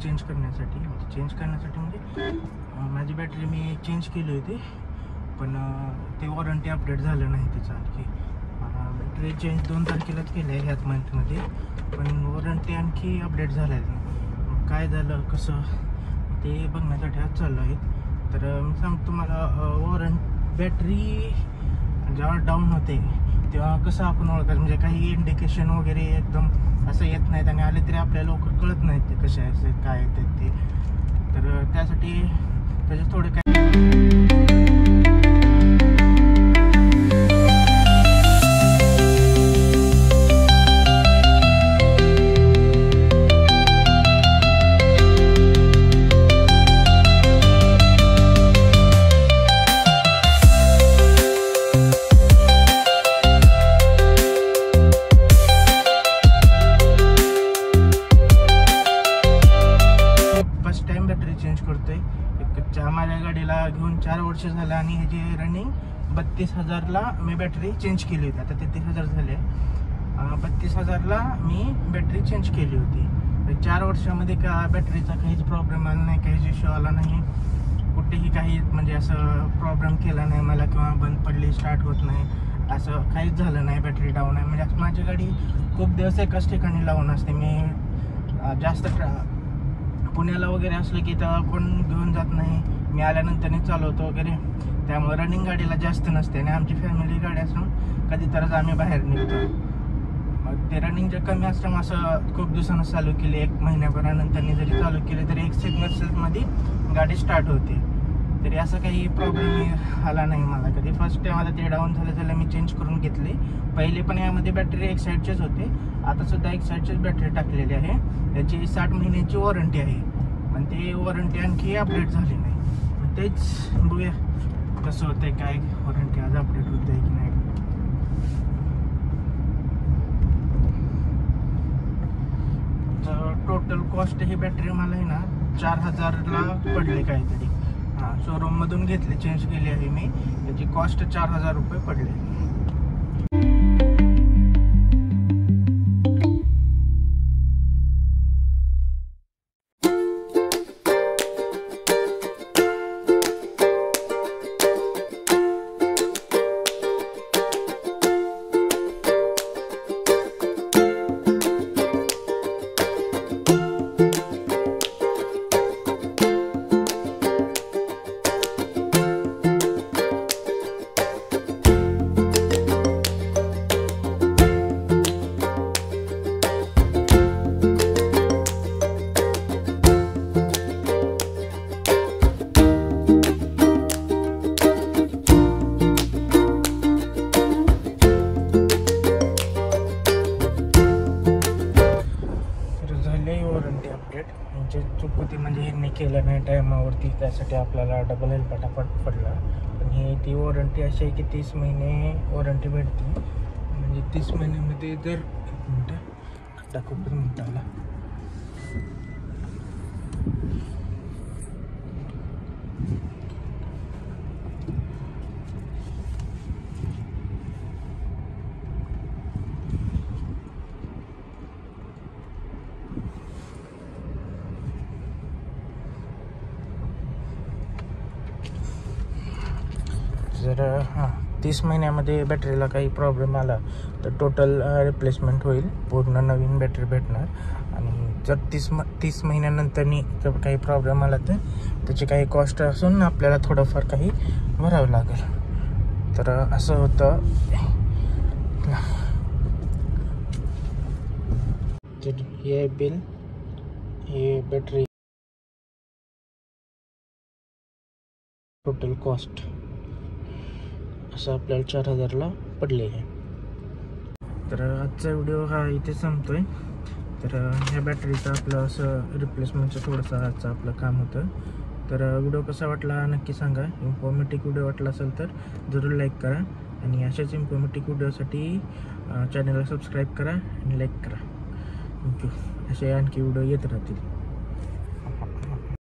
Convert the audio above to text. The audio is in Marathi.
चेंज करण्यासाठी म्हणजे माझी बॅटरी मी चेंज केली होती, पण ते वॉरंटी अपडेट झालं नाही त्याचं आणखी. बॅटरी चेंज 2 तारखेलाच केलं आहे ह्याच मंथमध्ये, पण वॉरंटी आणखी अपडेट झालेलं नाही. काय झालं कसं ते बघण्यासाठी आज चाललो आहे. तर मी सांगतो तुम्हाला, बॅटरी जेव्हा डाऊन होते तेव्हा कसं आपण ओळखायचं, म्हणजे काही इंडिकेशन वगैरे एकदम असं येत नाहीत आणि आले तरी आपल्याला लवकर कळत नाहीत ते कसे आहेत काय येतात ते. तर त्यासाठी त्याचे थोडे काय चेंज करतोय. माझ्या गाडीला घेऊन 4 वर्ष झालं आणि ह्याची रनिंग 32,000ला मी बॅटरी चेंज केली होती. आता 33,000 झाले. 32,000ला मी बॅटरी चेंज केली होती. 4 वर्षामध्ये का बॅटरीचा काहीच प्रॉब्लेम आला नाही, काहीच इश्यू आला नाही, कुठेही काही म्हणजे असं प्रॉब्लेम केला नाही मला, किंवा बंद पडली स्टार्ट होत नाही असं काहीच झालं नाही. बॅटरी डाऊन आहे म्हणजे माझी गाडी खूप दिवस एकाच ठिकाणी लावून असते. मी जास्त पुण्याला वगैरे असलं की तर कोण घेऊन जात नाही, मी आल्यानंतरने चालवतो वगैरे, त्यामुळे रनिंग गाडीला जास्त नसते. आणि आमची फॅमिली गाडी असून कधी तरच आम्ही बाहेर निघतो. मग ते रनिंग जे कमी असल्यामुळे असं खूप दिवसानं चालू केली, 1 महिन्याभरानंतर जरी चालू केली तरी 1 सिग्नल सेल्फमध्ये गाडी स्टार्ट होते. तरी असं काही प्रॉब्लेम आला नाही मला कधी. फर्स्ट टाइम आता ते डाऊन झालं त्याला मी चेंज करून घेतली. पहिले पण यामध्ये बॅटरी एक साईडचेच होते, आता सुद्धा एक साईडचीच बॅटरी टाकलेली आहे. त्याची 60 महिन्याची वॉरंटी आहे, पण ते वॉरंटी आणखी अपडेट झाली नाही. तेच बघूया कसं होतंय, काय वॉरंटी आज अपडेट होतंय की नाही. टोटल कॉस्ट ही बॅटरी मला आहे ना 4,000ला पडले काहीतरी. शोरूममधून घेतली, चेंज केली आहे मी. त्याची कॉस्ट 4,000 रुपये पडले. म्हणजे चूक होती, म्हणजे ह्यांनी केलं नाही टायमावरती, त्यासाठी आपल्याला डबल हेल्मेट पडला. पण ही ती वॉरंटी अशी आहे की 30 महिने वॉरंटी भेटते. म्हणजे 30 महिन्यामध्ये जर 1 मिनटं टाकू पण म्हणता आला. जर 30 महिन्यामध्ये बॅटरीला काही प्रॉब्लेम आला तर टोटल रिप्लेसमेंट होईल, पूर्ण नवीन बॅटरी भेटणार. आणि जर 30 महिन्यानंतरनी जर काही प्रॉब्लेम आला तर त्याची काही कॉस्ट असून आपल्याला थोडंफार काही भरावं लागेल. तर असं होतं. हे बिल, हे बॅटरी, टोटल कॉस्ट असं आपल्याला 4,000ला पडले आहे. तर आजचा व्हिडिओ हा इथे संपतोय. तर ह्या बॅटरीचं आपलं असं रिप्लेसमेंटचं थोडंसं आजचं आपलं काम होतं. तर व्हिडिओ कसा वाटला नक्की सांगा. इन्फॉर्मेटिव्ह व्हिडिओ वाटला असेल तर जरूर लाईक करा, आणि अशाच इन्फॉर्मेटिव्ह व्हिडिओसाठी चॅनलला सबस्क्राईब करा आणि लाईक करा. थँक्यू. असे आणखी व्हिडिओ येत राहतील.